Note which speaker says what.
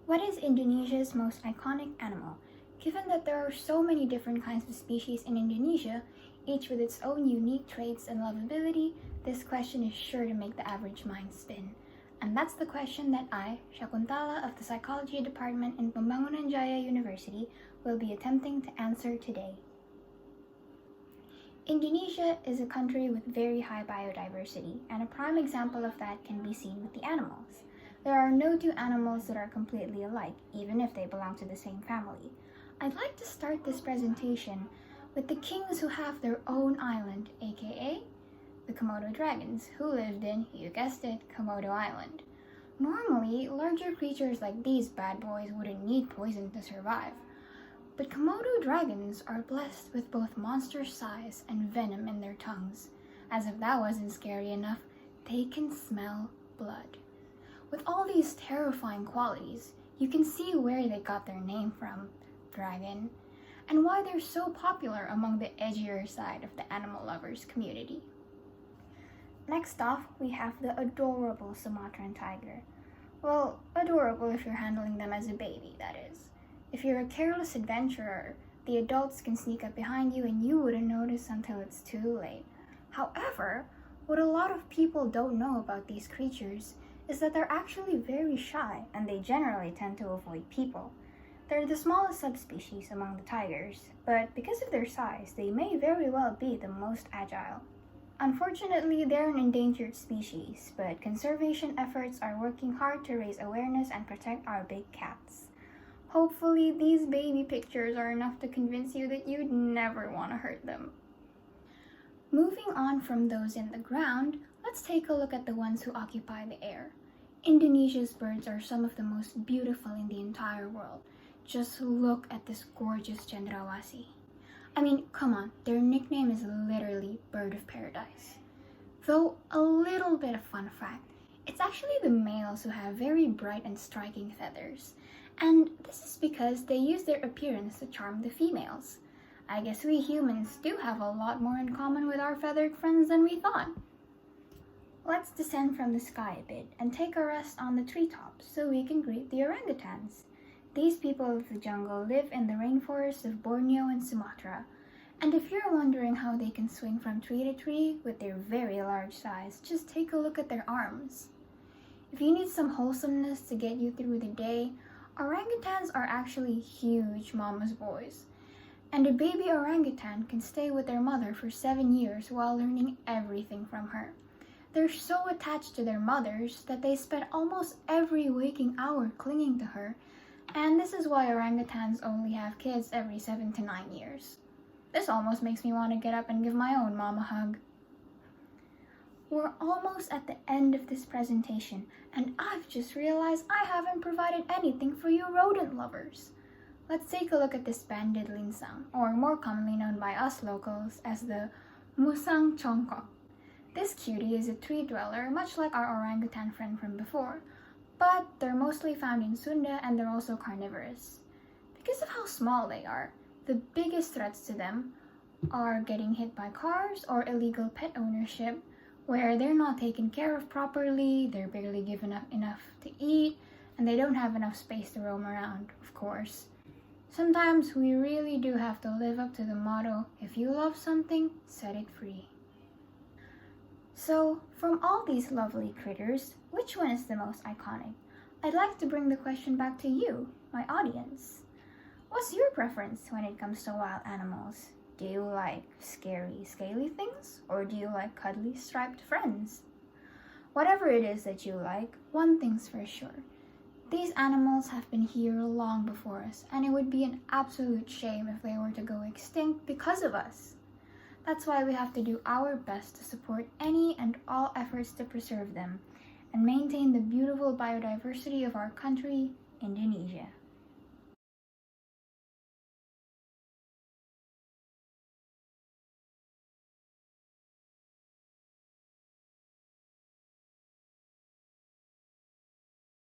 Speaker 1: What is Indonesia's most iconic animal? Given that there are so many different kinds of species in Indonesia, each with its own unique traits and lovability, this question is sure to make the average mind spin. And that's the question that I, Shakuntala of the Psychology Department in Pembangunan Jaya University, will be attempting to answer today. Indonesia is a country with very high biodiversity, and a prime example of that can be seen with the animals. There are no two animals that are completely alike, even if they belong to the same family. I'd like to start this presentation with the kings who have their own island, aka the Komodo dragons, who lived in, you guessed it, Komodo Island. Normally, larger creatures like these bad boys wouldn't need poison to survive. But Komodo dragons are blessed with both monster size and venom in their tongues. As if that wasn't scary enough, they can smell blood. With all these terrifying qualities, you can see where they got their name from, dragon, and why they're so popular among the edgier side of the animal lovers community. Next off, we have the adorable Sumatran tiger. Well, adorable if you're handling them as a baby, that is. If you're a careless adventurer, the adults can sneak up behind you and you wouldn't notice until it's too late. However, what a lot of people don't know about these creatures is that they're actually very shy and they generally tend to avoid people. They're the smallest subspecies among the tigers, but because of their size, they may very well be the most agile. Unfortunately, they're an endangered species, but conservation efforts are working hard to raise awareness and protect our big cats. Hopefully, these baby pictures are enough to convince you that you'd never want to hurt them. Moving on from those in the ground, let's take a look at the ones who occupy the air. Indonesia's birds are some of the most beautiful in the entire world. Just look at this gorgeous cendrawasih. I mean, come on, their nickname is literally Bird of Paradise. Though a little bit of fun fact, it's actually the males who have very bright and striking feathers. And this is because they use their appearance to charm the females. I guess we humans do have a lot more in common with our feathered friends than we thought. Let's descend from the sky a bit and take a rest on the treetops so we can greet the orangutans. These people of the jungle live in the rainforests of Borneo and Sumatra. And if you're wondering how they can swing from tree to tree with their very large size, just take a look at their arms. If you need some wholesomeness to get you through the day, orangutans are actually huge mama's boys. And a baby orangutan can stay with their mother for 7 years while learning everything from her. They're so attached to their mothers that they spend almost every waking hour clinging to her, and this is why orangutans only have kids every 7 to 9 years. This almost makes me want to get up and give my own mom a hug. We're almost at the end of this presentation, and I've just realized I haven't provided anything for you rodent lovers. Let's take a look at this banded linsang, or more commonly known by us locals as the musang congkok. This cutie is a tree dweller, much like our orangutan friend from before, but they're mostly found in Sunda and they're also carnivorous. Because of how small they are, the biggest threats to them are getting hit by cars or illegal pet ownership, where they're not taken care of properly, they're barely given enough to eat, and they don't have enough space to roam around, of course. Sometimes we really do have to live up to the motto, if you love something, set it free. So, from all these lovely critters, which one is the most iconic? I'd like to bring the question back to you, my audience. What's your preference when it comes to wild animals? Do you like scary, scaly things? Or do you like cuddly, striped friends? Whatever it is that you like, one thing's for sure. These animals have been here long before us, and it would be an absolute shame if they were to go extinct because of us. That's why we have to do our best to support any and all efforts to preserve them and maintain the beautiful biodiversity of our country, Indonesia.